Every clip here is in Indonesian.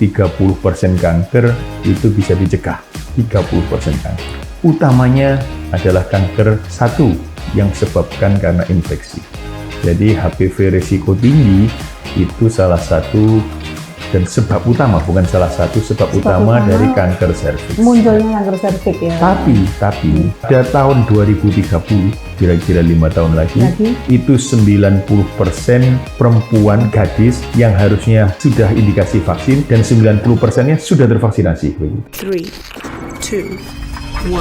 30% kanker itu bisa dicegah. 30% kanker. Utamanya adalah kanker satu yang disebabkan karena infeksi. Jadi HPV risiko tinggi itu salah satu dan sebab utama, bukan salah satu sebab utama dari kanker serviks. Munculnya kanker serviks ya. Tapi pada tahun 2030, kira-kira 5 tahun lagi, itu 90% perempuan gadis yang harusnya sudah indikasi vaksin dan 90%-nya sudah tervaksinasi. 3, 2, 1.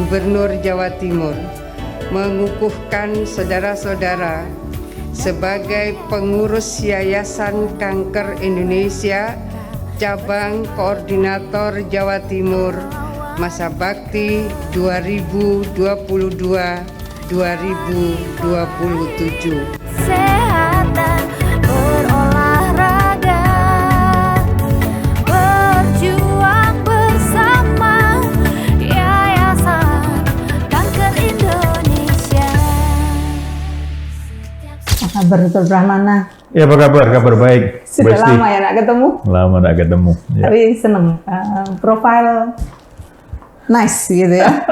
Gubernur Jawa Timur mengukuhkan saudara-saudara sebagai pengurus Yayasan Kanker Indonesia Cabang Koordinator Jawa Timur masa bakti 2022-2027. Kabar Dr. Brahmana? Ya, apa kabar? Kabar baik. Sudah lama ya nak ketemu? Lama nak ketemu. Ya. Tapi seneng. Profile nice gitu ya.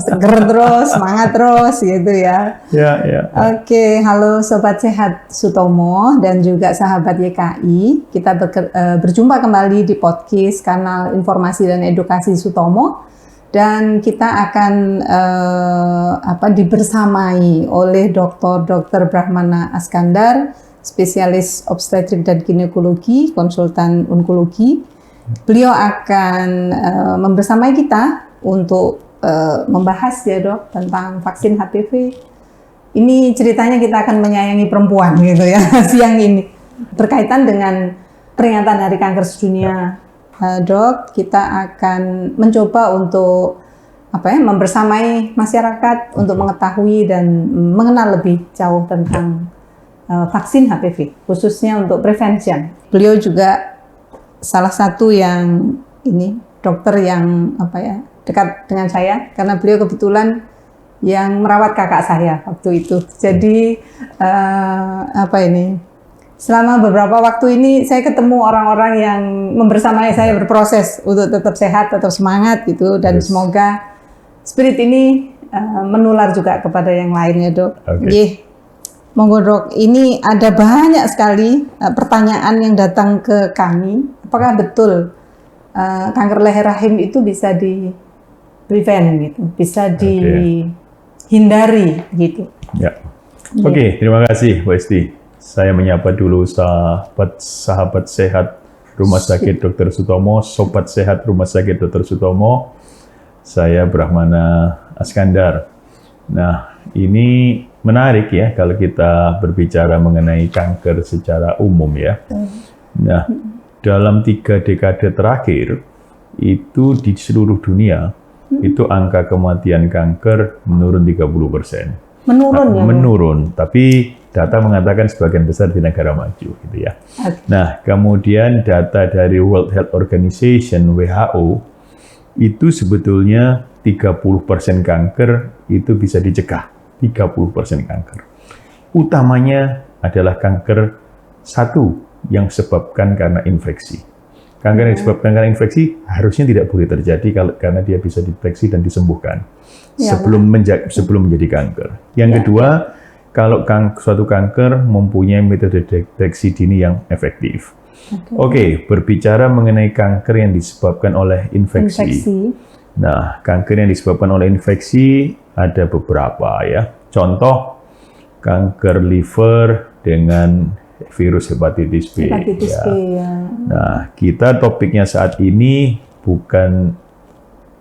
Seger terus, semangat terus gitu ya. Ya. Oke, halo Sobat Sehat Sutomo dan juga sahabat YKI. Kita berjumpa kembali di podcast kanal Informasi dan Edukasi Sutomo. Dan kita akan dibersamai oleh Dr. Brahmana Askandar, spesialis obstetrik dan ginekologi, konsultan onkologi. Beliau akan membersamai kita untuk membahas ya dok tentang vaksin HPV. Ini ceritanya kita akan menyayangi perempuan gitu ya siang ini berkaitan dengan peringatan Hari Kanker Sedunia. Dok, kita akan mencoba untuk membersamai masyarakat untuk mengetahui dan mengenal lebih jauh tentang vaksin HPV, khususnya untuk prevention. Beliau juga salah satu yang dokter yang dekat dengan saya karena beliau kebetulan yang merawat kakak saya waktu itu. Jadi selama beberapa waktu ini saya ketemu orang-orang yang membersamai saya berproses untuk tetap sehat, tetap semangat gitu, dan semoga spirit ini menular juga kepada yang lainnya dok. Okay. Monggo dok, ini ada banyak sekali pertanyaan yang datang ke kami. Apakah betul kanker leher rahim itu bisa di prevent gitu, bisa dihindari gitu? Ya. Oke, terima kasih Bu Esti. Saya menyapa dulu sahabat sehat Rumah Sakit Dr. Sutomo, sobat sehat Rumah Sakit Dr. Sutomo. Saya Brahmana Askandar. Nah, ini menarik ya kalau kita berbicara mengenai kanker secara umum ya. Nah, dalam 3 dekade terakhir itu di seluruh dunia itu angka kematian kanker menurun 30%. Menurun, tapi data mengatakan sebagian besar di negara maju gitu ya. Nah, kemudian data dari World Health Organization WHO itu sebetulnya 30% kanker itu bisa dicegah. 30% kanker. Utamanya adalah kanker satu yang disebabkan karena infeksi. Kanker yang disebabkan karena infeksi harusnya tidak boleh terjadi karena dia bisa dideteksi dan disembuhkan sebelum menjadi kanker. Yang kedua, kalau suatu kanker mempunyai metode deteksi dini yang efektif. Oke, berbicara mengenai kanker yang disebabkan oleh infeksi. Nah, kanker yang disebabkan oleh infeksi ada beberapa ya. Contoh, kanker liver dengan virus hepatitis B. Hepatitis B ya. Nah, kita topiknya saat ini bukan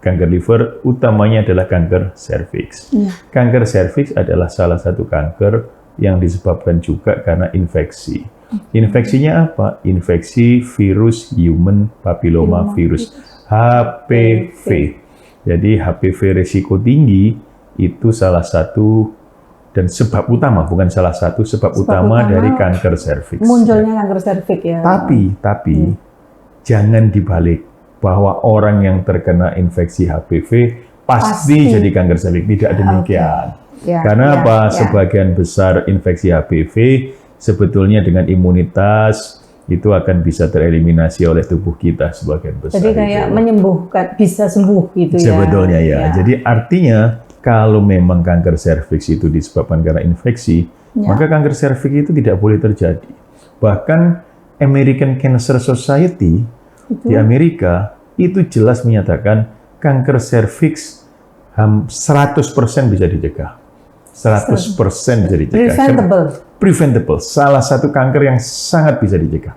kanker liver utamanya adalah kanker serviks. Iya. Kanker serviks adalah salah satu kanker yang disebabkan juga karena infeksi. Infeksinya apa? Infeksi virus human papilloma virus, HPV. Jadi HPV risiko tinggi itu salah satu dan sebab utama, bukan salah satu sebab utama dari kanker serviks. Munculnya kanker serviks ya. Tapi jangan dibalik bahwa orang yang terkena infeksi HPV pasti jadi kanker serviks. Tidak demikian. Ya, Karena ya, apa? ya. Sebagian besar infeksi HPV sebetulnya dengan imunitas itu akan bisa tereliminasi oleh tubuh kita sebagian besar. Jadi kayak itu. menyembuhkan, bisa sembuh gitu ya. Sebetulnya ya. Jadi artinya kalau memang kanker serviks itu disebabkan karena infeksi, maka kanker serviks itu tidak boleh terjadi. Bahkan American Cancer Society di Amerika itu jelas menyatakan kanker serviks 100% bisa dicegah. 100% bisa dicegah. Preventable. Salah satu kanker yang sangat bisa dicegah.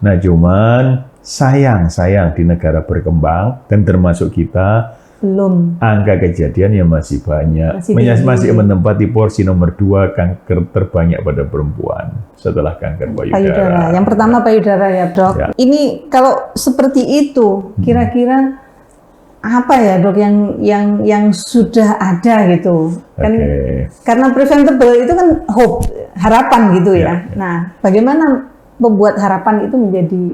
Nah, cuman sayang di negara berkembang dan termasuk kita belum. Angka kejadian yang masih banyak, Masih menempati porsi nomor 2 kanker terbanyak pada perempuan setelah kanker payudara. Yang pertama payudara ya, Dok. Ya. Ini kalau seperti itu, kira-kira apa ya, Dok, yang sudah ada gitu? Kan karena preventable itu kan hope, harapan gitu ya. Nah, bagaimana membuat harapan itu menjadi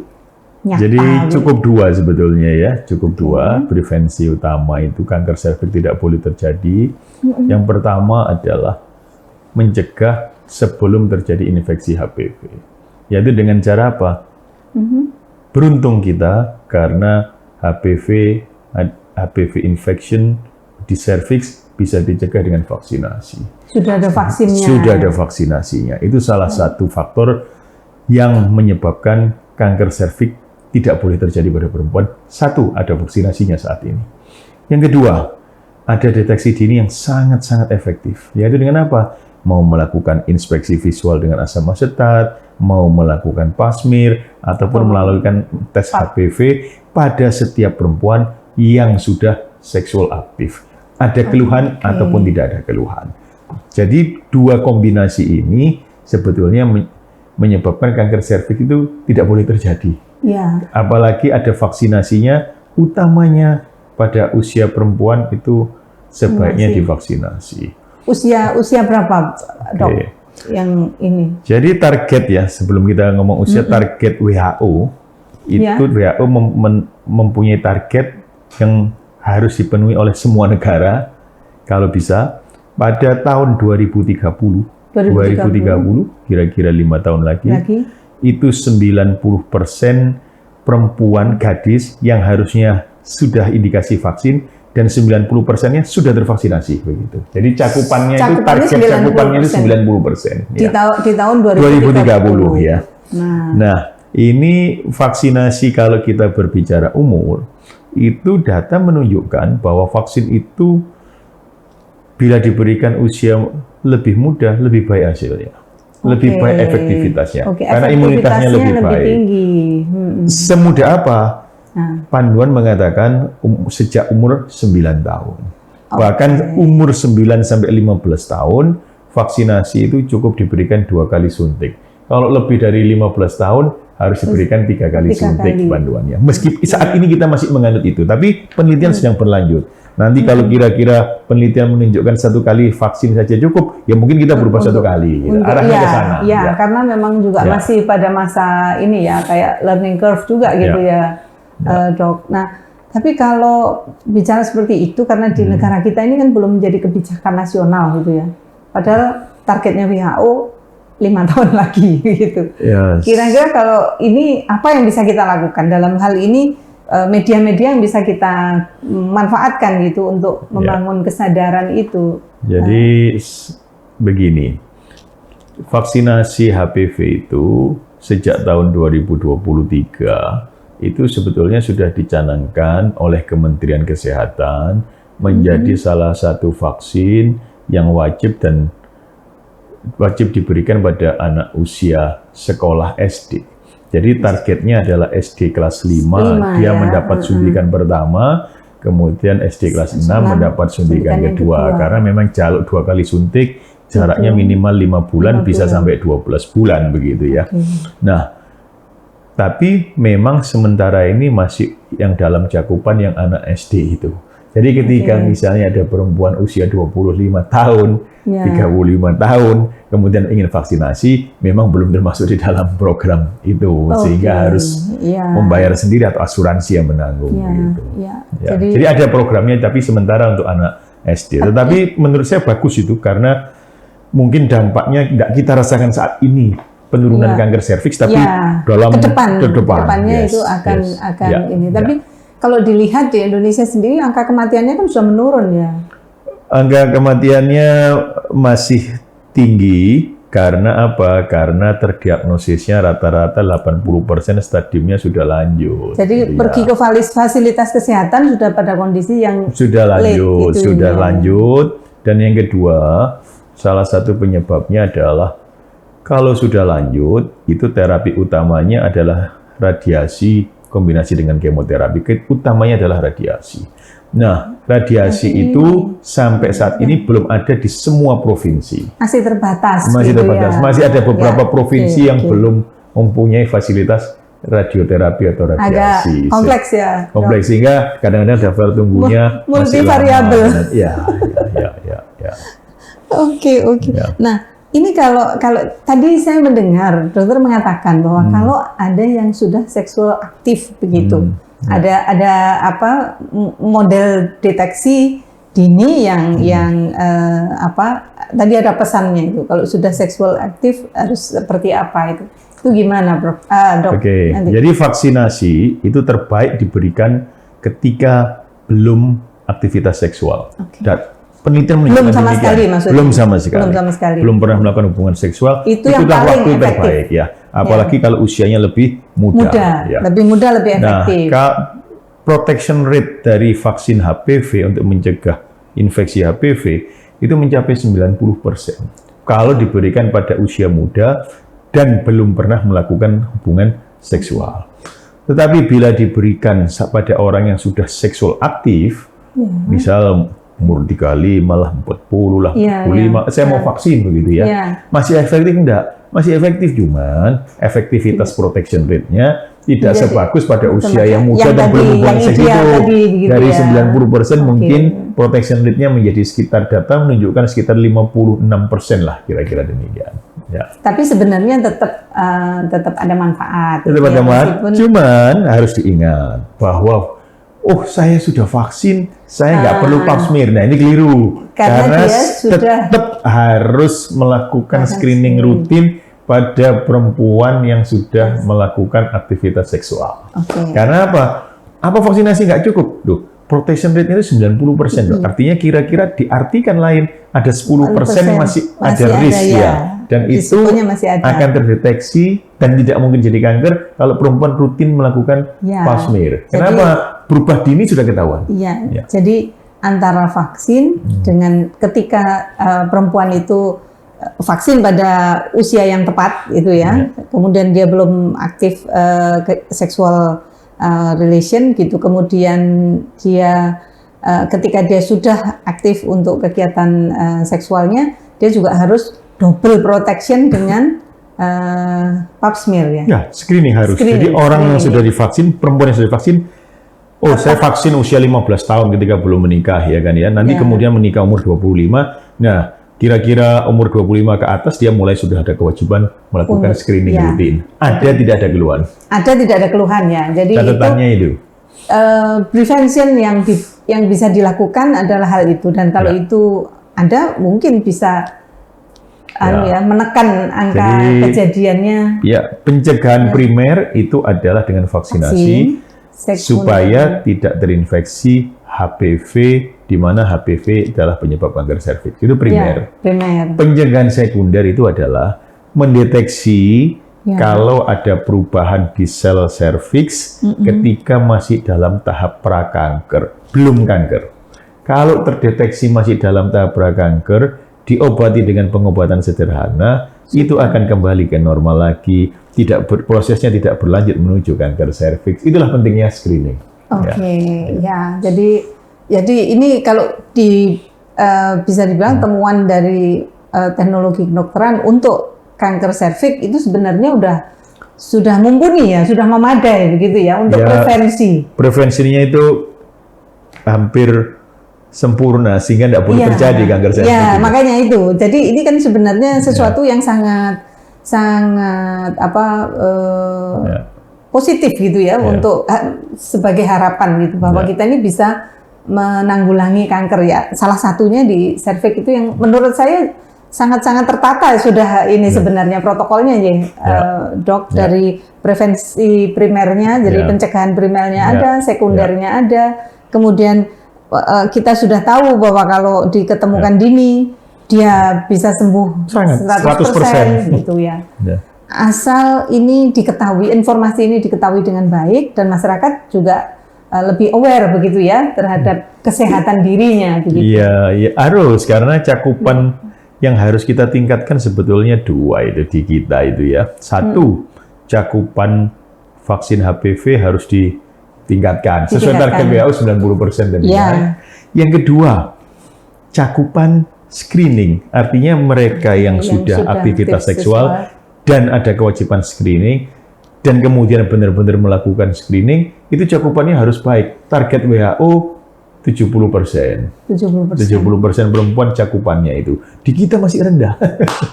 nyata? Jadi cukup 2 sebetulnya ya, cukup 2 prevensi utama itu kanker serviks tidak boleh terjadi. Yang pertama adalah mencegah sebelum terjadi infeksi HPV. Yaitu dengan cara apa? Beruntung kita karena HPV infection di serviks bisa dicegah dengan vaksinasi. Sudah ada vaksinnya. Sudah ada vaksinasinya. Itu salah satu faktor yang menyebabkan kanker serviks tidak boleh terjadi pada perempuan. 1, ada vaksinasinya saat ini. Yang kedua, ada deteksi dini yang sangat-sangat efektif. Yaitu dengan apa? Mau melakukan inspeksi visual dengan asam asetat, mau melakukan pasmir, ataupun melakukan tes HPV pada setiap perempuan yang sudah seksual aktif. Ada keluhan ataupun tidak ada keluhan. Jadi 2 kombinasi ini sebetulnya menyebabkan kanker serviks itu tidak boleh terjadi. Ya. Apalagi ada vaksinasinya, utamanya pada usia perempuan itu sebaiknya divaksinasi. Usia berapa, Dok? Yang ini. Jadi target ya, sebelum kita ngomong usia, target WHO itu WHO mempunyai target yang harus dipenuhi oleh semua negara kalau bisa pada tahun 2030 kira-kira 5 tahun lagi. Itu 90% perempuan gadis yang harusnya sudah indikasi vaksin dan 90%-nya sudah tervaksinasi begitu. Jadi cakupannya itu target cakupannya itu 90%. Di tahun 2030 ya. Nah, ini vaksinasi kalau kita berbicara umur, itu data menunjukkan bahwa vaksin itu bila diberikan usia lebih muda lebih baik hasilnya. Lebih baik efektivitasnya, karena imunitasnya lebih baik. Tinggi. Semudah apa? Panduan mengatakan sejak umur 9 tahun. Bahkan umur 9 sampai 15 tahun, vaksinasi itu cukup diberikan 2 kali suntik. Kalau lebih dari 15 tahun, harus diberikan 3 kali suntik panduannya. Meski saat ini kita masih menganut itu, tapi penelitian sedang berlanjut. Nanti kalau kira-kira penelitian menunjukkan 1 kali vaksin saja cukup, ya mungkin kita berubah 1 kali. Gitu. Arahnya ke sana. Ya, karena memang juga masih pada masa ini ya, kayak learning curve juga gitu ya, Dok. Nah, tapi kalau bicara seperti itu, karena di negara kita ini kan belum menjadi kebijakan nasional gitu ya. Padahal targetnya WHO 5 tahun lagi gitu. Kira-kira kalau ini apa yang bisa kita lakukan dalam hal ini? Media-media yang bisa kita manfaatkan gitu untuk membangun kesadaran itu. Jadi begini, vaksinasi HPV itu sejak tahun 2023 itu sebetulnya sudah dicanangkan oleh Kementerian Kesehatan menjadi salah satu vaksin yang wajib diberikan pada anak usia sekolah SD. Jadi targetnya adalah SD kelas 5, dia mendapat suntikan pertama, kemudian SD kelas 6 6, mendapat suntikan yang kedua. kedua. Karena memang jalur 2 kali suntik, jaraknya minimal 5 bulan, 5 bisa bulan. sampai 12 bulan begitu ya. Nah, tapi memang sementara ini masih yang dalam cakupan yang anak SD itu. Jadi ketika misalnya ada perempuan usia 25 tahun, 35 tahun, kemudian ingin vaksinasi, memang belum termasuk di dalam program itu, sehingga harus membayar sendiri atau asuransi yang menanggung. Gitu. Ya. Jadi ada programnya, tapi sementara untuk anak SD. Tetapi menurut saya bagus itu, karena mungkin dampaknya tidak kita rasakan saat ini, penurunan kanker serviks, tapi dalam kedepannya itu akan ini. Tapi kalau dilihat di Indonesia sendiri, angka kematiannya kan sudah menurun ya. Angka kematiannya masih tinggi karena apa? Karena terdiagnosisnya rata-rata 80% stadiumnya sudah lanjut. Jadi pergi ke fasilitas kesehatan sudah pada kondisi yang sudah lanjut, late, sudah lanjut. Dan yang kedua, salah satu penyebabnya adalah kalau sudah lanjut, itu terapi utamanya adalah radiasi kombinasi dengan kemoterapi. Utamanya adalah radiasi. Nah, radiasi itu sampai saat ini belum ada di semua provinsi. Masih terbatas. Masih gitu terbatas. Ya. Masih ada beberapa provinsi yang belum mempunyai fasilitas radioterapi atau radiasi. Agak kompleks ya. Kompleks, sehingga kadang-kadang daftar tunggunya multivariabel. Ya. Oke. Ya. Nah, ini kalau tadi saya mendengar dokter mengatakan bahwa kalau ada yang sudah seksual aktif begitu, ada apa model deteksi dini yang tadi ada pesannya itu, kalau sudah seksual aktif harus seperti apa itu gimana, Prof? Dok. Oke. Jadi vaksinasi itu terbaik diberikan ketika belum aktivitas seksual. Dan penelitian menunjukkan belum sama demikian. sekali maksudnya. Belum sama sekali. Belum pernah melakukan hubungan seksual. Itu yang itulah paling waktu efektif. terbaik ya. Apalagi kalau usianya lebih muda. Ya. Lebih muda, lebih efektif. Nah, protection rate dari vaksin HPV untuk mencegah infeksi HPV itu mencapai 90% kalau diberikan pada usia muda dan belum pernah melakukan hubungan seksual. Tetapi bila diberikan pada orang yang sudah seksual aktif, misal umur 35 lah, 40 lah, 45, saya mau vaksin begitu ya. Masih efektif enggak? Masih efektif, cuman efektivitas protection rate-nya tidak sebagus pada usia yang muda dan belum hubungan seks itu. Dari 90% mungkin protection rate-nya menjadi sekitar, data menunjukkan sekitar 56% lah, kira-kira demikian. Ya. Tapi sebenarnya tetap ada manfaat. Tetap ada manfaat, cuman harus diingat bahwa saya sudah vaksin, saya nggak perlu pap smear. Nah, ini keliru. Karena tetap harus melakukan screening rutin pada perempuan yang sudah melakukan aktivitas seksual. Karena apa? Apa vaksinasi nggak cukup? Duh, protection rate itu 90%. Artinya kira-kira diartikan lain, ada 10% yang masih ada risk ya. Dan itu akan terdeteksi dan tidak mungkin jadi kanker kalau perempuan rutin melakukan pap smear. Kenapa? Berubah dini sudah ketahuan. Iya. Jadi antara vaksin dengan ketika perempuan itu vaksin pada usia yang tepat itu ya, kemudian dia belum aktif sexual relation gitu, kemudian dia ketika dia sudah aktif untuk kegiatan seksualnya, dia juga harus double protection dengan pap smear ya. Ya, screening harus. Jadi orang yang sudah divaksin, perempuan yang sudah divaksin, saya vaksin usia 15 tahun ketika belum menikah ya kan ya. Nanti kemudian menikah umur 25. Nah, kira-kira umur 25 ke atas dia mulai sudah ada kewajiban melakukan screening rutin. Ada tidak ada keluhan? Ada tidak ada keluhan ya. Jadi catatannya itu prevention yang bisa dilakukan adalah hal itu, dan kalau itu ada mungkin bisa menekan angka kejadiannya. Ya, pencegahan primer itu adalah dengan vaksinasi. Supaya tidak terinfeksi HPV, di mana HPV adalah penyebab kanker serviks. Itu primer. Pencegahan sekunder itu adalah mendeteksi kalau ada perubahan di sel serviks ketika masih dalam tahap prakanker, belum kanker. Kalau terdeteksi masih dalam tahap prakanker, diobati dengan pengobatan sederhana, itu akan kembali ke normal lagi. Prosesnya tidak berlanjut menuju kanker serviks. Itulah pentingnya screening. Oke, ya. Jadi ini kalau bisa dibilang temuan dari teknologi kedokteran untuk kanker serviks itu sebenarnya sudah mumpuni ya, sudah memadai begitu ya untuk prevensi. Prevensinya itu hampir sempurna sehingga tidak perlu terjadi kanker serviks. Ya, makanya itu. Jadi ini kan sebenarnya sesuatu yang sangat positif gitu ya untuk sebagai harapan gitu bahwa kita ini bisa menanggulangi kanker ya. Salah satunya di serviks itu yang menurut saya sangat-sangat tertata sudah ini sebenarnya protokolnya ya, dok, dari prevensi primernya, jadi pencegahan primernya ada, sekundernya ada, kemudian kita sudah tahu bahwa kalau diketemukan dini dia bisa sembuh 100% gitu ya. Asal ini diketahui, informasi ini diketahui dengan baik dan masyarakat juga lebih aware begitu ya terhadap kesehatan dirinya. Iya, harus, karena cakupan yang harus kita tingkatkan sebetulnya dua itu di kita itu ya. Satu, cakupan vaksin HPV harus ditingkatkan. Sesuai target WHO 90% dan Yang kedua, cakupan screening. Artinya mereka yang sudah aktivitas seksual dan ada kewajiban screening dan kemudian benar-benar melakukan screening, itu cakupannya harus baik. Target WHO 70%. 70% perempuan cakupannya itu. Di kita masih rendah.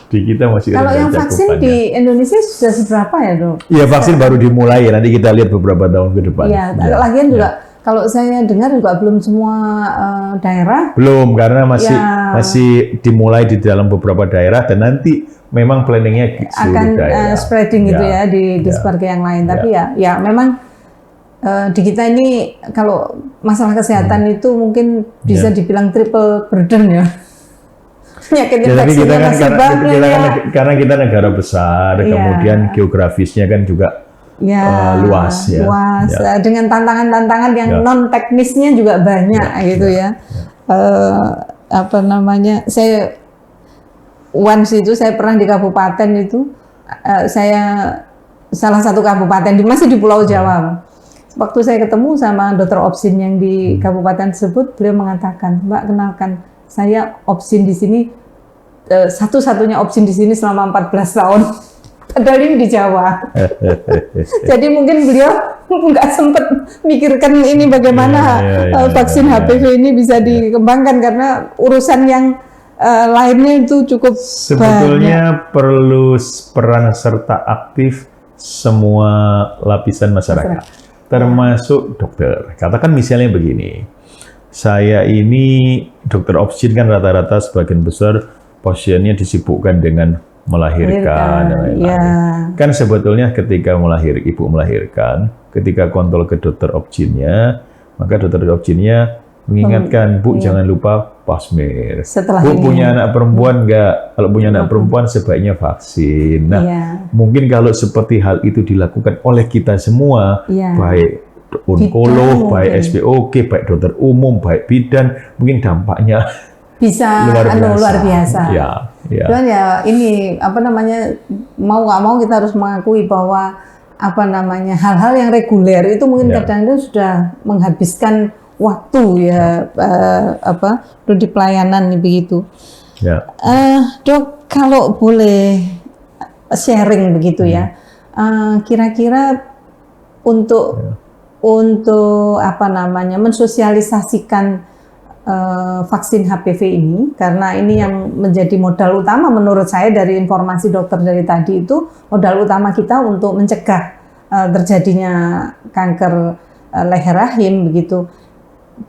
Di kita masih Kalau rendah yang vaksin cakupannya. di Indonesia sudah seberapa ya, Dok? Iya, vaksin baru dimulai ya. Nanti kita lihat beberapa tahun ke depan. Iya, lagian juga kalau saya dengar juga belum semua daerah. Belum, karena masih dimulai di dalam beberapa daerah dan nanti memang planningnya akan spreading gitu ya di sebagai yang lain. Tapi ya memang di kita ini kalau masalah kesehatan itu mungkin bisa dibilang triple burden ya. Penyakit infeksinya masih banyak. Karena kita negara besar, kemudian geografisnya kan juga luas ya. Dengan tantangan-tantangan yang non teknisnya juga banyak gitu ya. Saya once itu saya pernah di kabupaten itu, saya salah satu kabupaten masih di Pulau Jawa. Waktu saya ketemu sama dokter Obsin yang di kabupaten tersebut, beliau mengatakan, Mbak, kenalkan, saya Obsin di sini, satu-satunya Obsin di sini selama 14 tahun. Padahal ini di Jawa. Jadi mungkin beliau nggak sempat mikirkan ini bagaimana vaksin HPV ini bisa dikembangkan karena urusan yang lainnya itu cukup sebetulnya perlu peran serta aktif semua lapisan masyarakat. Termasuk dokter. Katakan misalnya begini, saya ini dokter Obsin kan rata-rata sebagian besar pasiennya disibukkan dengan melahirkan dan lain-lain. Kan sebetulnya ketika ibu melahirkan, ketika kontrol ke dokter Obsinnya, maka dokter Obsinnya mengingatkan, Bu, jangan lupa pasmir. Bu, punya anak perempuan enggak? Kalau punya anak perempuan sebaiknya vaksin. Nah, mungkin kalau seperti hal itu dilakukan oleh kita semua, baik onkolog, baik SPOG, baik dokter umum, baik bidan, mungkin dampaknya bisa luar biasa. Dan ya ini mau nggak mau kita harus mengakui bahwa hal-hal yang reguler itu mungkin kadang-kadang sudah menghabiskan waktu ya di pelayanan begitu. Dok, kalau boleh sharing begitu ya, kira-kira untuk mensosialisasikan vaksin HPV ini, karena ini yang menjadi modal utama menurut saya dari informasi dokter dari tadi itu, modal utama kita untuk mencegah terjadinya kanker leher rahim begitu.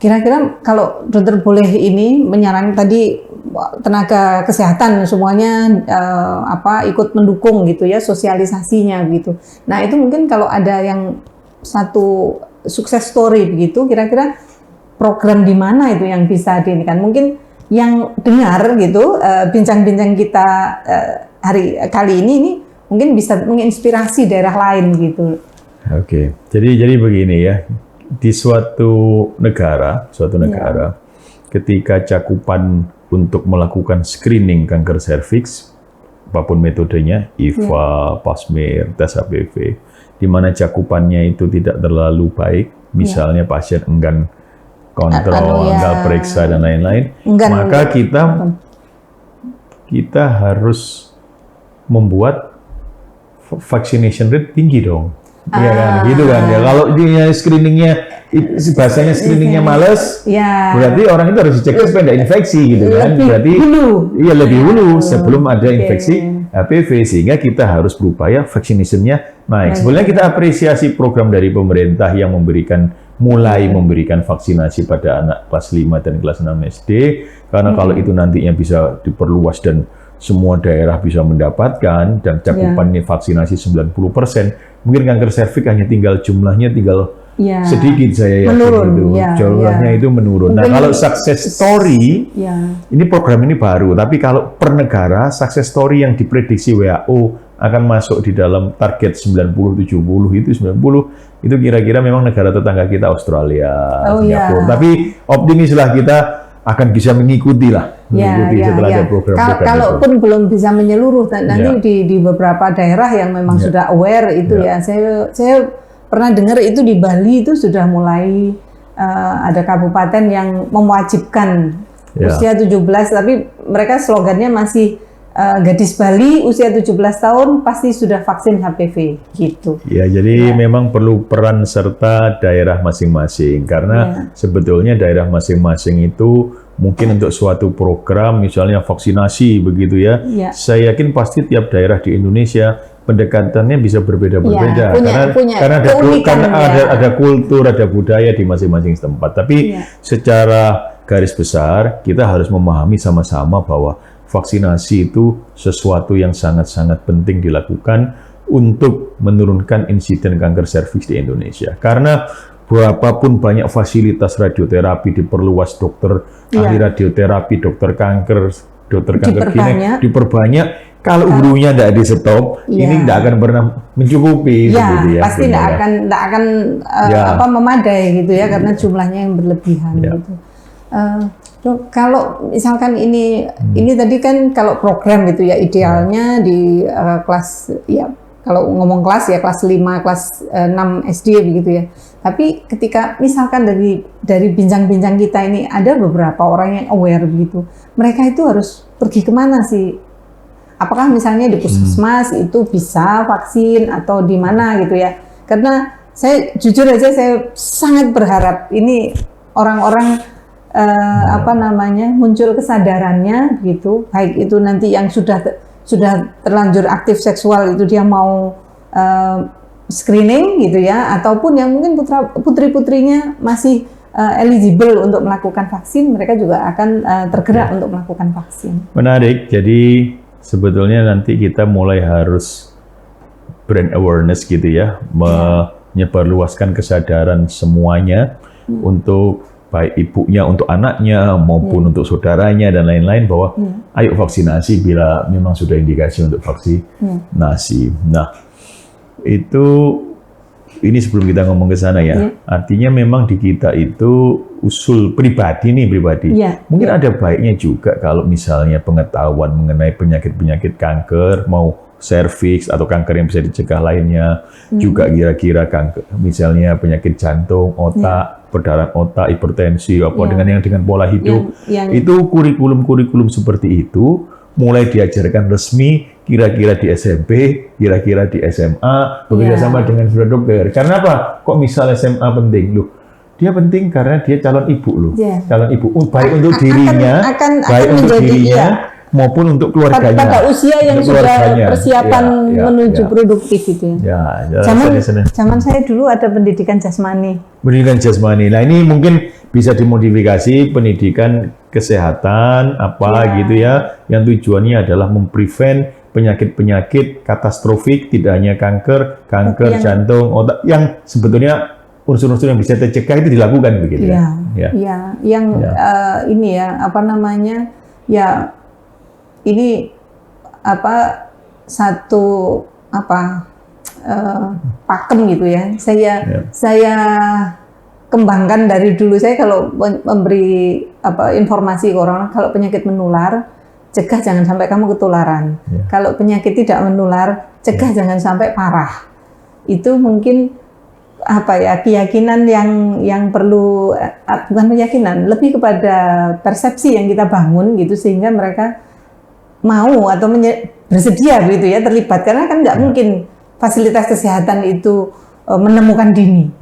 Kira-kira kalau dokter boleh ini menyarankan tadi tenaga kesehatan semuanya ikut mendukung gitu ya sosialisasinya gitu. Nah itu mungkin kalau ada yang satu sukses story begitu, kira-kira program di mana itu yang bisa diinikan? Mungkin yang dengar gitu bincang-bincang kita hari kali ini mungkin bisa menginspirasi daerah lain gitu. Oke, jadi begini ya. Di suatu negara, ketika cakupan untuk melakukan screening kanker serviks, apapun metodenya, IVA, pasmir, tes HPV, di mana cakupannya itu tidak terlalu baik, misalnya pasien enggan kontrol, enggan periksa dan lain-lain, maka kita harus membuat vaccination rate tinggi dong. Iya kan, gitu kan ya. Kalau dia screeningnya, bahasanya screeningnya males, berarti orang itu harus dicek supaya tidak infeksi gitu kan. Berarti iya lebih dulu sebelum ada infeksi HPV, sehingga kita harus berupaya vaccination-nya naik. Sebenarnya kita apresiasi program dari pemerintah yang mulai memberikan vaksinasi pada anak kelas 5 dan kelas 6 SD, karena kalau itu nantinya bisa diperluas dan semua daerah bisa mendapatkan dan cakupannya vaksinasi 90%, mungkin kanker serviks hanya jumlahnya tinggal sedikit, saya yakin jumlahnya itu menurun. Nah, kalau success story, ini program ini baru, tapi kalau per negara success story yang diprediksi WHO akan masuk di dalam target 90-70 itu kira-kira memang negara tetangga kita Australia, Singapura. Tapi optimislah kita akan bisa mengikuti setelah ada program-program. Kalaupun belum bisa menyeluruh, nanti di beberapa daerah yang memang sudah aware itu saya pernah dengar itu di Bali itu sudah mulai ada kabupaten yang mewajibkan usia 17, tapi mereka slogannya masih gadis Bali usia 17 tahun pasti sudah vaksin HPV gitu. Ya, jadi memang perlu peran serta daerah masing-masing, karena sebetulnya daerah masing-masing itu mungkin untuk suatu program misalnya vaksinasi begitu ya. Saya yakin pasti tiap daerah di Indonesia pendekatannya bisa berbeda-berbeda karena ada kultur, ada budaya di masing-masing tempat. Tapi secara garis besar kita harus memahami sama-sama bahwa vaksinasi itu sesuatu yang sangat-sangat penting dilakukan untuk menurunkan insiden kanker serviks di Indonesia. Karena berapapun banyak fasilitas radioterapi diperluas, dokter ahli radioterapi, dokter kanker diperbanyak. Kalau hulunya tidak di stop, ini tidak akan pernah mencukupi. Pasti tidak akan memadai gitu ya, karena jumlahnya yang berlebihan gitu. Kalau misalkan ini tadi kan kalau program gitu ya, idealnya di kelas kalau ngomong kelas kelas 5, kelas 6 SD begitu ya. Tapi ketika misalkan dari bincang-bincang kita ini ada beberapa orang yang aware begitu, mereka itu harus pergi kemana sih? Apakah misalnya di puskesmas itu bisa vaksin atau di mana gitu ya? Karena saya jujur aja saya sangat berharap ini orang-orang muncul kesadarannya gitu, baik itu nanti yang sudah terlanjur aktif seksual itu dia mau screening gitu ya, ataupun yang mungkin putri-putrinya masih eligible untuk melakukan vaksin, mereka juga akan tergerak untuk melakukan vaksin. Menarik, jadi sebetulnya nanti kita mulai harus brand awareness gitu ya, menyebarluaskan kesadaran semuanya untuk baik ibunya, untuk anaknya, maupun untuk saudaranya dan lain-lain, bahwa ayo vaksinasi bila memang sudah indikasi untuk vaksinasi. Nah, ini sebelum kita ngomong ke sana ya, artinya memang di kita itu usul pribadi. Mungkin ada baiknya juga kalau misalnya pengetahuan mengenai penyakit-penyakit kanker, mau serviks atau kanker yang bisa dicegah lainnya, juga kira-kira kanker, misalnya penyakit jantung, otak, perdarahan otak, hipertensi, dengan pola hidup, itu kurikulum seperti itu mulai diajarkan resmi, kira-kira di SMP, kira-kira di SMA, bekerja sama dengan saudara dokter. Karena apa? Kok misal SMA penting? Loh, dia penting karena dia calon ibu loh, calon ibu, baik untuk dirinya, maupun untuk keluarganya. Pada usia yang sudah persiapan menuju produktif itu ya. Zaman saya dulu ada pendidikan jasmani. Nah, ini mungkin bisa dimodifikasi pendidikan kesehatan gitu ya, yang tujuannya adalah memprevent penyakit-penyakit katastrofik, tidak hanya kanker jantung, otak, yang sebetulnya unsur-unsur yang bisa tercegah itu dilakukan begitu ini satu pakem gitu ya. Saya kembangkan dari dulu. Saya kalau memberi informasi ke orang, kalau penyakit menular, cegah jangan sampai kamu ketularan. Kalau penyakit tidak menular, cegah jangan sampai parah. Itu mungkin apa ya, keyakinan yang perlu, bukan keyakinan, lebih kepada persepsi yang kita bangun gitu, sehingga mereka mau atau bersedia gitu ya terlibat, karena kan nggak mungkin fasilitas kesehatan itu menemukan dini,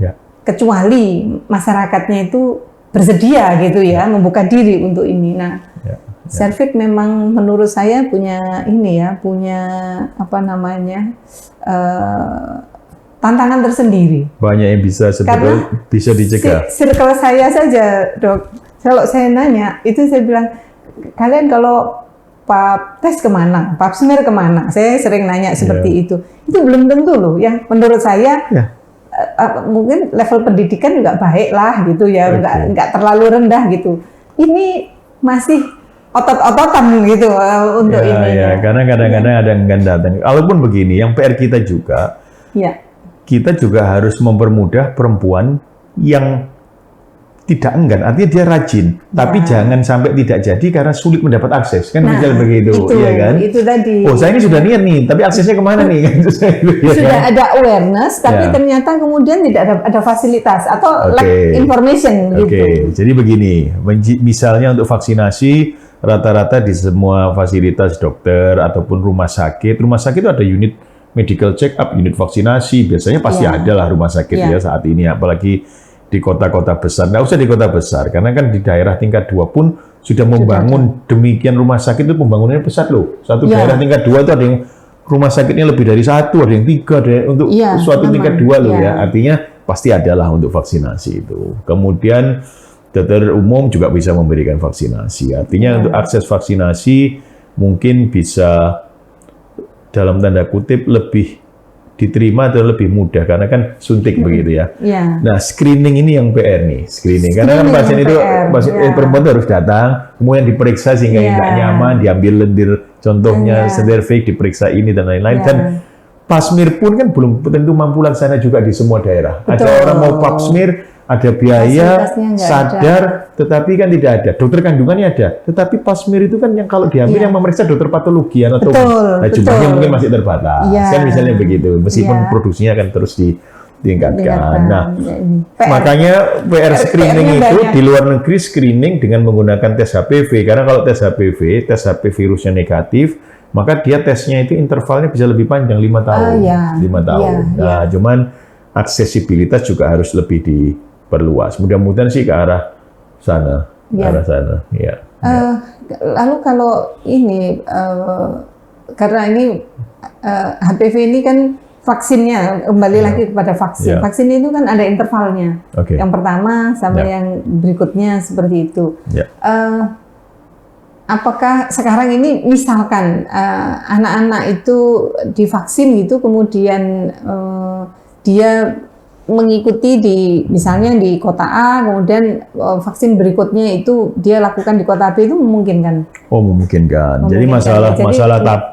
kecuali masyarakatnya itu bersedia gitu ya, membuka diri untuk ini. Nah, Servik memang menurut saya punya ini ya, punya apa namanya, tantangan tersendiri. Banyak yang bisa sebetulnya bisa dicegah. Circle saya saja, Dok, kalau saya nanya itu saya bilang, kalian kalau tes kemana, pap smear kemana? Saya sering nanya seperti itu belum tentu loh. Yang menurut saya mungkin level pendidikan juga baik lah gitu ya, nggak terlalu rendah gitu. Ini masih otot-ototan gitu untuk ini. Ya, karena kadang-kadang ada yang datang. Walaupun begini, yang PR kita juga, kita juga harus mempermudah perempuan yang tidak enggan, artinya dia rajin, tapi jangan sampai tidak jadi karena sulit mendapat akses, kan misalnya begitu, iya kan? Itu tadi. Oh, saya ini sudah niat nih, tapi aksesnya kemana nih? Sudah ada awareness, tapi ternyata kemudian tidak ada fasilitas atau lack information gitu. Jadi begini, misalnya untuk vaksinasi, rata-rata di semua fasilitas dokter ataupun rumah sakit itu ada unit medical check up, unit vaksinasi, biasanya pasti ada lah rumah sakit ya saat ini, apalagi di kota-kota besar. Nggak usah di kota besar, karena kan di daerah tingkat 2 pun sudah membangun demikian rumah sakit, itu pembangunannya pesat loh. Satu daerah tingkat 2 itu ada yang rumah sakitnya lebih dari 1, ada yang 3, ada yang untuk suatu tingkat 2 loh ya. Artinya pasti adalah untuk vaksinasi itu. Kemudian dokter umum juga bisa memberikan vaksinasi. Artinya untuk akses vaksinasi mungkin bisa dalam tanda kutip lebih diterima atau lebih mudah karena kan suntik begitu ya. Nah, screening ini yang PR nih, karena kan pasien itu perempuan itu harus datang, kemudian diperiksa sehingga nggak nyaman, diambil lendir, contohnya Centrifix, diperiksa ini dan lain-lain. Dan pap smear pun kan belum tentu mampu laksana juga di semua daerah. Ada orang mau pap smear, ada biaya, sadar, tetapi kan tidak ada. Dokter kandungannya ada, tetapi pap smear itu kan yang kalau diambil yang memeriksa dokter patologian atau jumlahnya mungkin masih terbatas. Kan misalnya begitu, meskipun produksinya akan terus ditingkatkan. Nah, makanya PR screening itu di luar negeri screening dengan menggunakan tes HPV, karena kalau tes HPV virusnya negatif, maka dia tesnya itu intervalnya bisa lebih panjang, 5 tahun. 5 tahun. Nah, cuman aksesibilitas juga harus lebih diperluas. Mudah-mudahan sih ke arah sana. Lalu kalau ini, karena ini HPV ini kan vaksinnya, kembali lagi kepada vaksin. Vaksin itu kan ada intervalnya. Yang pertama sama yang berikutnya seperti itu. Apakah sekarang ini misalkan anak-anak itu divaksin gitu, kemudian dia mengikuti misalnya di kota A, kemudian vaksin berikutnya itu dia lakukan di kota B, itu memungkinkan? Oh, memungkinkan. Jadi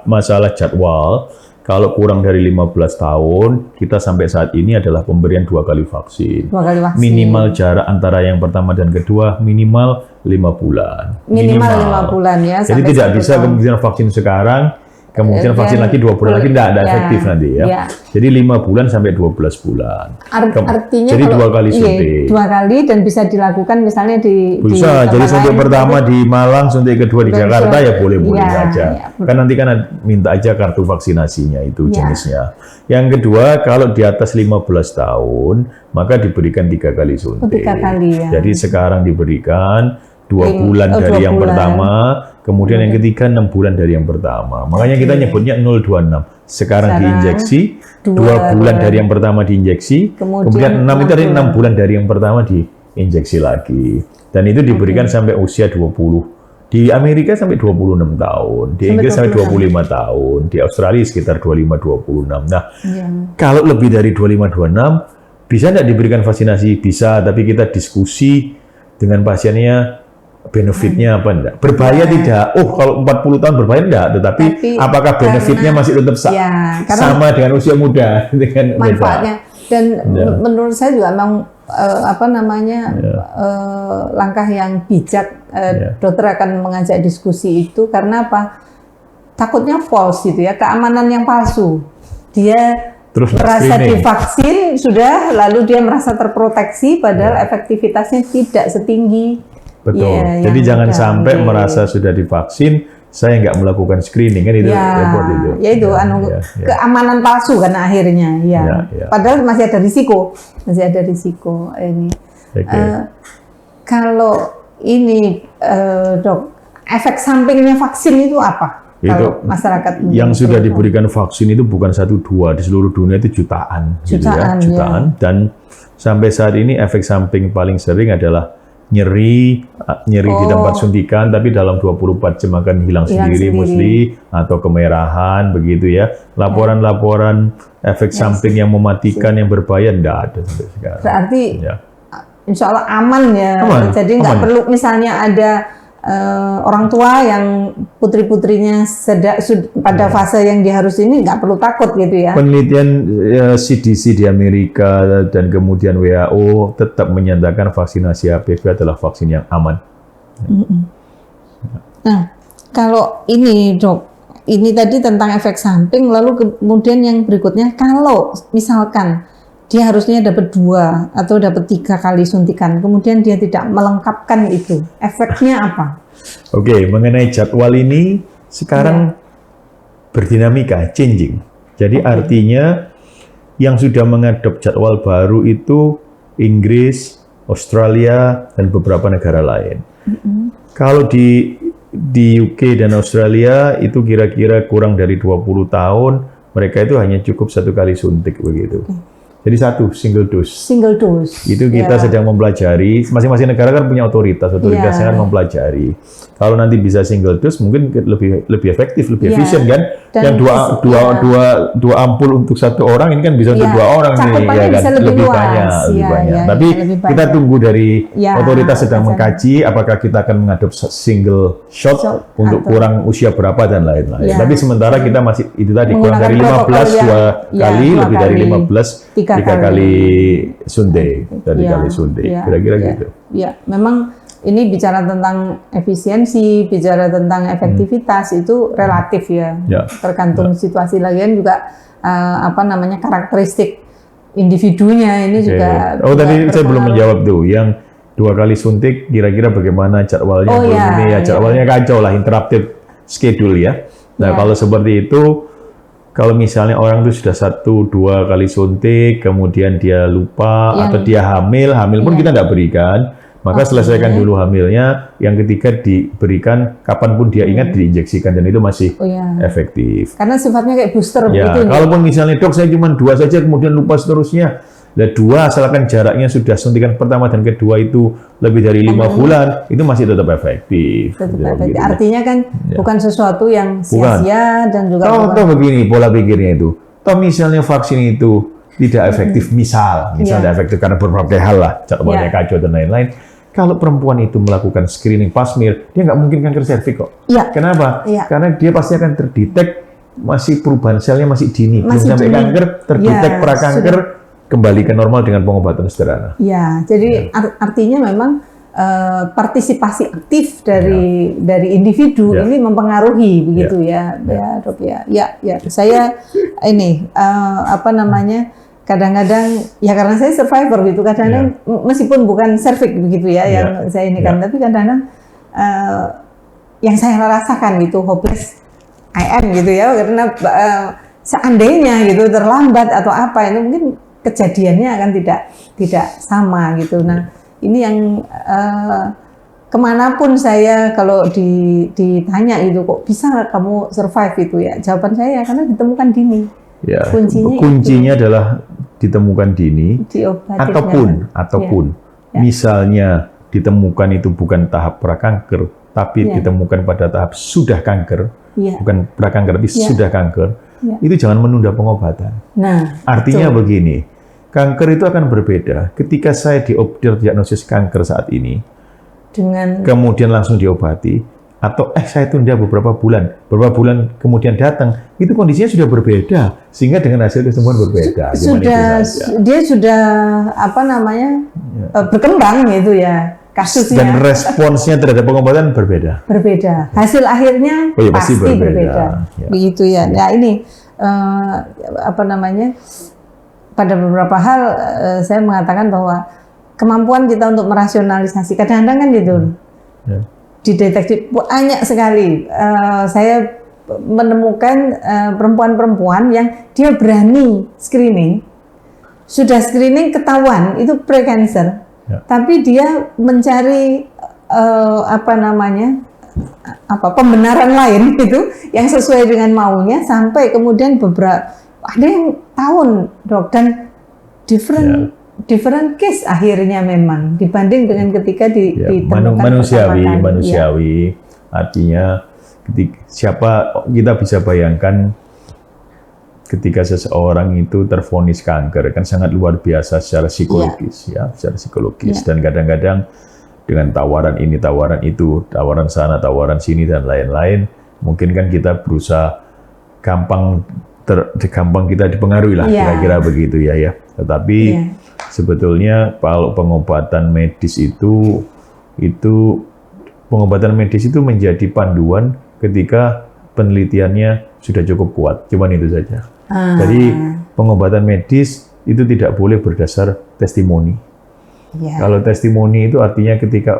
masalah jadwal, kalau kurang dari 15 tahun, kita sampai saat ini adalah pemberian 2 kali vaksin. Minimal jarak antara yang pertama dan kedua minimal 5 bulan. Minimal 5 bulan ya. Jadi tidak bisa kemudian vaksin sekarang, kemudian vaksin lagi 2 bulan lagi, tidak efektif nanti ya. Jadi 5 bulan sampai 12 bulan. Artinya jadi 2 kali suntik. 2 kali dan bisa dilakukan misalnya bisa. Jadi suntik pertama di Malang, suntik kedua di Jakarta ya boleh-boleh saja. Kan nanti kan minta aja kartu vaksinasinya itu jenisnya. Yang kedua, kalau di atas 15 tahun maka diberikan 3 kali suntik. 3 kali ya. Jadi sekarang diberikan 2 bulan dari yang pertama, kemudian yang ketiga 6 bulan dari yang pertama. Makanya kita nyebutnya 026. Sekarang diinjeksi, 2 bulan dari yang pertama diinjeksi, kemudian 6 itu dari 6 bulan dari yang pertama diinjeksi lagi. Dan itu diberikan sampai usia 20. Di Amerika sampai 26 tahun, di Inggris sampai 25 tahun, di Australia sekitar 25-26. Nah, kalau lebih dari 25-26, bisa nggak diberikan vaksinasi? Bisa, tapi kita diskusi dengan pasiennya, benefitnya apa enggak? Berbahaya tidak? Oh, kalau 40 tahun berbahaya enggak? Tetapi apakah benefitnya masih tetap sama dengan usia muda? Dengan manfaatnya. Dan menurut saya juga memang langkah yang bijak, dokter akan mengajak diskusi itu karena apa? Takutnya false gitu ya, keamanan yang palsu. Dia Terus merasa screening. divaksin sudah, lalu dia merasa terproteksi, padahal efektivitasnya tidak setinggi. Betul. Ya, Jadi yang jangan udah sampai di- merasa sudah divaksin, saya nggak melakukan screening kan itu repot itu. Ya itu Ya. keamanan palsu kan akhirnya. Ya. Ya. Padahal masih ada risiko, ini. Oke. Kalau ini dok, efek sampingnya vaksin itu apa? Kalau masyarakat Yang sudah diberikan vaksin itu bukan 1-2, di seluruh dunia itu jutaan, gitu ya, Jutaan, jutaan. Dan sampai saat ini efek samping paling sering adalah nyeri di tempat suntikan, tapi dalam 24 jam akan hilang sendiri, mostly, atau kemerahan, begitu ya. Laporan-laporan efek samping yang mematikan, yang berbahaya, enggak ada sampai sekarang. Berarti Ya. insya Allah aman ya. Aman, Jadi nggak aman. perlu misalnya ada orang tua yang putri-putrinya pada fase yang diharus ini nggak perlu takut gitu ya. Penelitian CDC di Amerika dan kemudian WHO tetap menyatakan vaksinasi HPV adalah vaksin yang aman. Nah, kalau ini dok, ini tadi tentang efek samping, lalu kemudian yang berikutnya, kalau misalkan dia harusnya dapat 2 atau dapat 3 kali suntikan, kemudian dia tidak melengkapkan itu, efeknya apa? Oke, mengenai jadwal ini sekarang berdinamika, changing. Jadi artinya yang sudah mengadop jadwal baru itu Inggris, Australia, dan beberapa negara lain. Kalau di UK dan Australia itu kira-kira kurang dari 20 tahun, mereka itu hanya cukup 1 kali suntik begitu. Jadi 1 single dose. Single dose. Itu kita sedang mempelajari, masing-masing negara kan punya otoritasnya kan mempelajari. Kalau nanti bisa single dose mungkin lebih efektif, lebih efisien kan. Dan Yang dua ampul untuk 1 orang ini kan bisa untuk 2 orang nih, cakupannya ya bisa kan? lebih luas. banyak. Tapi lebih kita banyak. tunggu dari otoritas sedang biasanya. mengkaji apakah kita akan mengadop single shot untuk kurang usia berapa dan lain-lain. Tapi sementara kita masih itu tadi kurang dari 15 kali, lebih dari 15 3 kali suntik, kira-kira gitu. Ya, memang ini bicara tentang efisiensi, bicara tentang efektivitas itu relatif ya. Tergantung situasi lagian juga karakteristik individunya ini juga. Tadi saya belum menjawab tuh yang 2 kali suntik kira-kira bagaimana jadwalnya jadwalnya kacau lah, interrupted schedule ya. Nah, kalau seperti itu, kalau misalnya orang itu sudah 1-2 kali suntik, kemudian dia lupa atau dia hamil pun kita nggak berikan, maka selesaikan dulu hamilnya. Yang ketiga diberikan kapanpun dia ingat diinjeksikan dan itu masih efektif. Karena sifatnya kayak booster Ya, begitu. kalaupun misalnya dok saya cuma 2 saja kemudian lupa seterusnya. Nah, 2 asalkan jaraknya sudah suntikan pertama dan kedua itu lebih dari 5 bulan, itu masih tetap efektif. Gitu. Artinya kan bukan sesuatu yang sia-sia dan juga Toh begini pola pikirnya itu. Toh misalnya vaksin itu tidak efektif, misalnya efektif karena berbagai hal lah, jadwalnya kacau dan lain-lain. Kalau perempuan itu melakukan screening pap smear, dia nggak mungkin kanker serviks kok. Kenapa? Karena dia pasti akan terdetek masih perubahan selnya masih dini, belum sampai kanker, terdetek prakanker, kembali ke normal dengan pengobatan sederhana. Ya, jadi artinya memang partisipasi aktif dari individu ini mempengaruhi begitu ya dok ya. Saya ini kadang-kadang ya karena saya survivor gitu, kadang-kadang meskipun bukan serviks begitu ya yang saya ini kan, tapi kadang-kadang yang saya rasakan gitu hopeless I am gitu ya, karena seandainya gitu terlambat atau apa itu mungkin kejadiannya akan tidak sama gitu. Nah, ini yang kemanapun saya kalau ditanya itu kok bisa kamu survive itu ya, jawaban saya karena ditemukan dini. Ya, kuncinya adalah ditemukan dini, ataupun misalnya ditemukan itu bukan tahap prakanker, tapi ditemukan pada tahap sudah kanker, bukan prakanker tapi sudah kanker. Itu jangan menunda pengobatan. Nah, artinya begini, kanker itu akan berbeda. Ketika saya diagnosis kanker saat ini, kemudian langsung diobati, atau saya tunda beberapa bulan kemudian datang, itu kondisinya sudah berbeda, sehingga dengan hasil kesembuhan berbeda. Dia sudah berkembang gitu ya. Kasusnya. Dan responsnya terhadap pengobatan berbeda. Hasil akhirnya pasti berbeda. Begitu ya. Nah ini apa namanya, pada beberapa hal saya mengatakan bahwa kemampuan kita untuk merasionalisasi kadang-kadang kan gitu dideteksi banyak sekali. Saya menemukan perempuan-perempuan yang dia berani screening, sudah screening ketahuan itu precancer, tapi dia mencari apa namanya, pembenaran lain itu yang sesuai dengan maunya, sampai kemudian beberapa ada yang tahun dok, dan different case akhirnya memang dibanding dengan ketika ditemukan manusiawi. Artinya siapa kita bisa bayangkan ketika seseorang itu tervonis kanker kan sangat luar biasa secara psikologis secara psikologis, dan kadang-kadang dengan tawaran ini, tawaran itu, tawaran sana, tawaran sini, dan lain-lain, mungkin kan kita berusaha gampang kita dipengaruhi lah, kira-kira begitu ya. Tetapi sebetulnya kalau pengobatan medis itu pengobatan medis itu menjadi panduan ketika penelitiannya sudah cukup kuat. Cuman itu saja. Jadi pengobatan medis itu tidak boleh berdasar testimoni. Kalau testimoni itu artinya ketika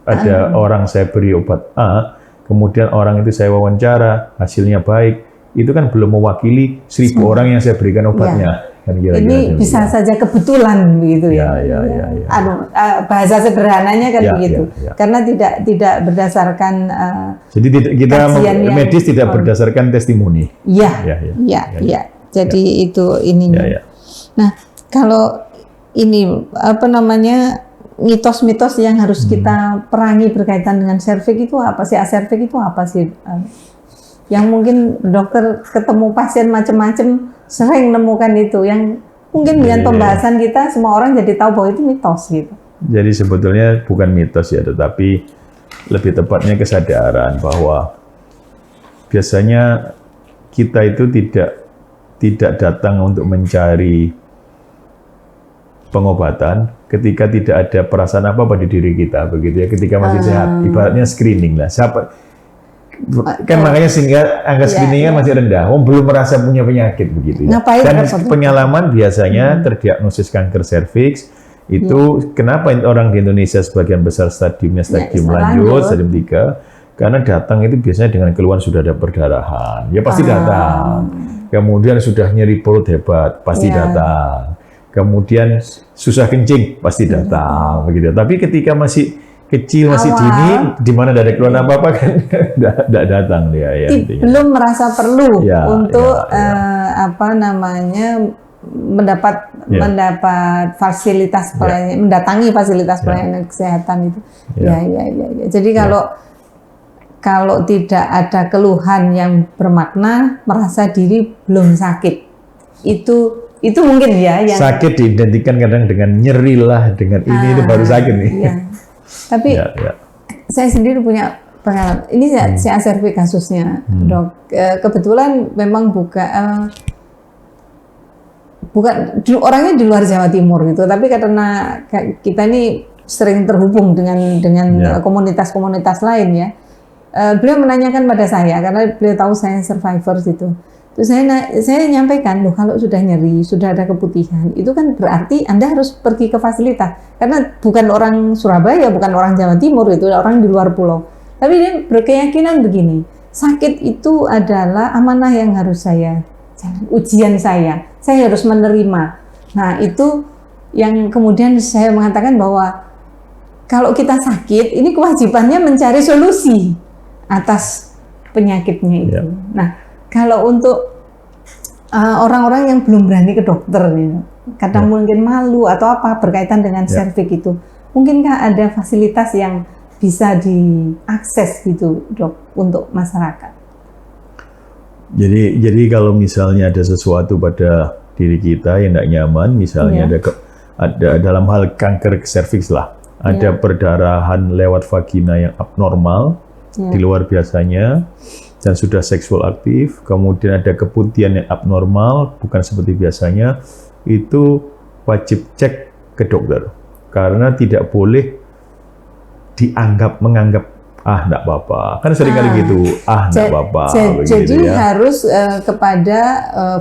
ada orang saya beri obat A, kemudian orang itu saya wawancara, hasilnya baik, itu kan belum mewakili 1000 orang yang saya berikan obatnya. Kan ini bisa saja kebetulan begitu ya. Bahasa sederhananya kan begitu. Karena tidak berdasarkan. Jadi kita medis tidak berdasarkan testimoni. Jadi itu ininya. Nah, kalau ini apa namanya, mitos-mitos yang harus kita perangi berkaitan dengan serviks itu apa sih? Aservik itu apa sih? Yang mungkin dokter ketemu pasien macam-macam sering nemukan itu, yang mungkin dengan pembahasan kita semua orang jadi tahu bahwa itu mitos gitu. Jadi sebetulnya bukan mitos ya, tetapi lebih tepatnya kesadaran bahwa biasanya kita itu tidak datang untuk mencari pengobatan ketika tidak ada perasaan apa-apa di diri kita, begitu ya, ketika masih sehat. Ibaratnya screening lah. Siapa kan makanya sehingga angka screeningnya masih rendah. Belum merasa punya penyakit begitu ya. Dan penyalaman biasanya terdiagnosis kanker serviks itu kenapa orang di Indonesia sebagian besar stadiumnya stadium lanjut, stadium 3, karena datang itu biasanya dengan keluhan sudah ada perdarahan. Ya pasti datang. Kemudian sudah nyeri perut hebat, pasti datang. Kemudian susah kencing pasti datang begitu. Tapi ketika masih kecil, masih dini, di mana ada keluhan apa-apa kan tidak datang dia ya. Belum merasa perlu untuk apa namanya mendapat fasilitas pelayanan, mendatangi fasilitas pelayanan kesehatan itu. Jadi kalau tidak ada keluhan yang bermakna, merasa diri belum sakit, itu mungkin ya yang sakit diidentikan kadang dengan nyeri lah, dengan ini itu baru sakit nih. Tapi saya sendiri punya pengalaman. Ini saya aservik kasusnya, dok. Kebetulan memang bukan orangnya di luar Jawa Timur gitu, tapi karena kita ini sering terhubung dengan komunitas-komunitas lain ya. Beliau menanyakan pada saya karena beliau tahu saya survivor gitu. Terus saya nyampaikan, loh kalau sudah nyeri, sudah ada keputihan, itu kan berarti Anda harus pergi ke fasilitas. Karena bukan orang Surabaya, bukan orang Jawa Timur, itu orang di luar pulau. Tapi dia berkeyakinan begini, sakit itu adalah amanah yang harus ujian saya harus menerima. Nah itu yang kemudian saya mengatakan bahwa kalau kita sakit, ini kewajibannya mencari solusi atas penyakitnya itu. Nah, kalau untuk orang-orang yang belum berani ke dokter, kadang mungkin malu atau apa berkaitan dengan serviks itu, mungkinkah ada fasilitas yang bisa diakses gitu, dok, untuk masyarakat? Jadi kalau misalnya ada sesuatu pada diri kita yang tidak nyaman, misalnya ada dalam hal kanker serviks lah, ada perdarahan lewat vagina yang abnormal di luar biasanya, dan sudah seksual aktif, kemudian ada keputihan yang abnormal, bukan seperti biasanya, itu wajib cek ke dokter. Karena tidak boleh menganggap enggak apa-apa. Kan sering kali gitu, enggak apa-apa. Jadi ya. harus kepada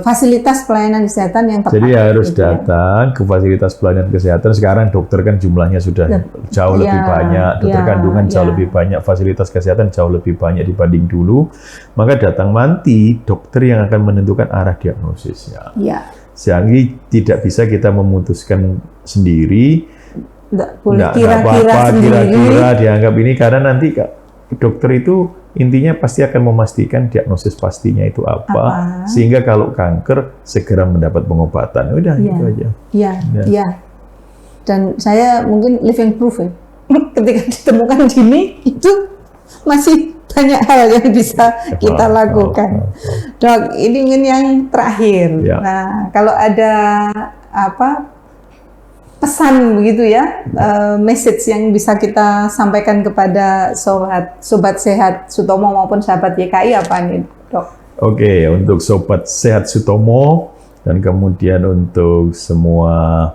fasilitas pelayanan kesehatan yang tepat. Jadi harus gitu ya. datang ke fasilitas pelayanan kesehatan. Sekarang dokter kan jumlahnya sudah jauh lebih banyak, dokter kandungan jauh lebih banyak, fasilitas kesehatan jauh lebih banyak dibanding dulu. Maka datang nanti dokter yang akan menentukan arah diagnosisnya. Ya. Sehingga tidak bisa kita memutuskan sendiri. Nggak boleh Nggak kira-kira apa-apa, sendiri. kira-kira dianggap ini, karena nanti dokter itu intinya pasti akan memastikan diagnosis pastinya itu apa, sehingga kalau kanker segera mendapat pengobatan. Udah gitu aja. Iya. Dan saya mungkin living proof ya. Ketika ditemukan dini itu masih banyak hal yang bisa kita lakukan. Dok, ini mungkin yang terakhir. Ya. Nah, kalau ada pesan begitu ya, message yang bisa kita sampaikan kepada sobat sehat Sutomo maupun sahabat YKI apa nih, Dok? Oke, untuk sobat sehat Sutomo dan kemudian untuk semua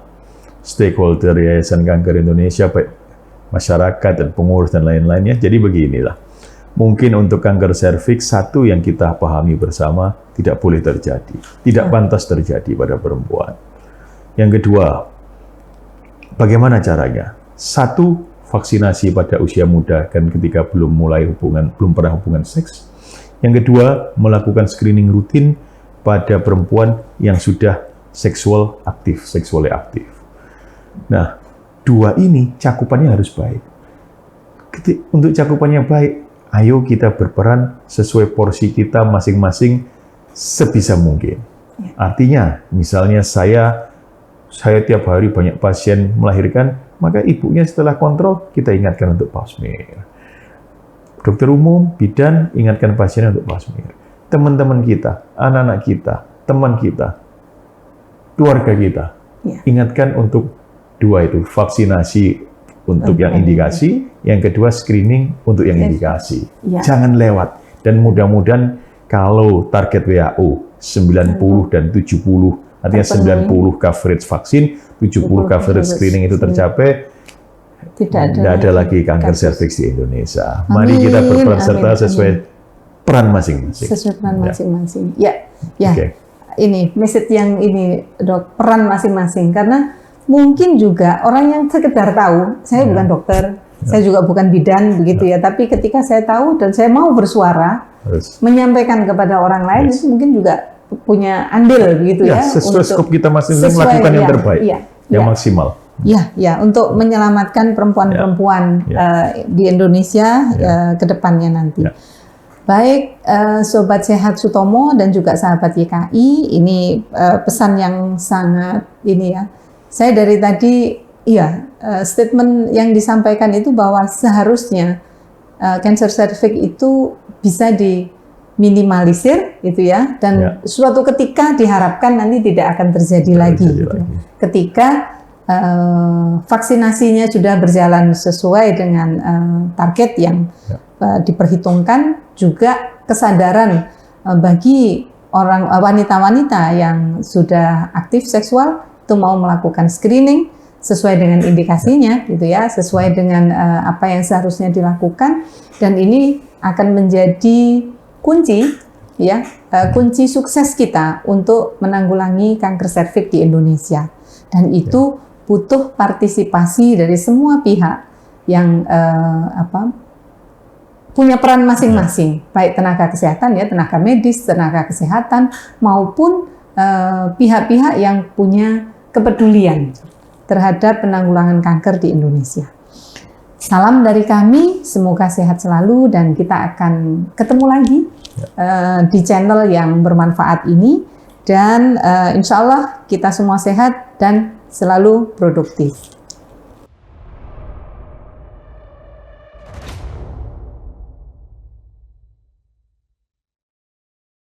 stakeholder Yayasan Kanker Indonesia, baik masyarakat dan pengurus dan lain-lainnya. Jadi beginilah. Mungkin untuk kanker serviks, satu yang kita pahami bersama, tidak boleh terjadi. Tidak pantas terjadi pada perempuan. Yang kedua, bagaimana caranya? Satu, vaksinasi pada usia muda kan ketika belum pernah hubungan seks. Yang kedua, melakukan screening rutin pada perempuan yang sudah seksually aktif. Nah, dua ini cakupannya harus baik. Untuk cakupannya baik, ayo kita berperan sesuai porsi kita masing-masing sebisa mungkin. Artinya, misalnya saya tiap hari banyak pasien melahirkan, maka ibunya setelah kontrol, kita ingatkan untuk pap smear. Dokter umum, bidan, ingatkan pasiennya untuk pap smear. Teman-teman kita, anak-anak kita, teman kita, keluarga kita, ingatkan untuk dua itu, vaksinasi untuk yang indikasi, yang kedua screening untuk yang indikasi. Jangan lewat. Dan mudah-mudahan kalau target WHO 90 dan 70, artinya 90 coverage vaksin, 70 coverage screening itu tercapai, tidak ada lagi kanker serviks di Indonesia. Mari kita berperan serta sesuai peran masing-masing. Sesuai peran masing-masing. Ya. Okay. Ini message yang ini, Dok, peran masing-masing. Karena mungkin juga orang yang sekedar tahu, saya bukan dokter, saya juga bukan bidan begitu ya, tapi ketika saya tahu dan saya mau bersuara, menyampaikan kepada orang lain, itu mungkin juga punya andil begitu ya. Sesuai skop kita masing-masing, lakukan yang terbaik, yang maksimal. Ya, untuk menyelamatkan perempuan-perempuan di Indonesia ke depannya nanti. Baik, Sobat Sehat Sutomo dan juga sahabat YKI, ini pesan yang sangat ini ya. Saya dari tadi, statement yang disampaikan itu bahwa seharusnya cancer cervix itu bisa diminimalisir gitu ya, dan suatu ketika diharapkan nanti tidak akan terjadi lagi. Gitu. Ketika vaksinasinya sudah berjalan sesuai dengan target yang diperhitungkan, juga kesadaran bagi wanita-wanita yang sudah aktif seksual itu mau melakukan screening sesuai dengan indikasinya gitu ya, sesuai dengan apa yang seharusnya dilakukan, dan ini akan menjadi kunci ya, kunci sukses kita untuk menanggulangi kanker serviks di Indonesia. Dan itu butuh partisipasi dari semua pihak yang punya peran masing-masing, baik tenaga kesehatan ya, tenaga medis, tenaga kesehatan, maupun pihak-pihak yang punya kepedulian terhadap penanggulangan kanker di Indonesia. Salam dari kami, semoga sehat selalu dan kita akan ketemu lagi di channel yang bermanfaat ini, dan insya Allah kita semua sehat dan selalu produktif.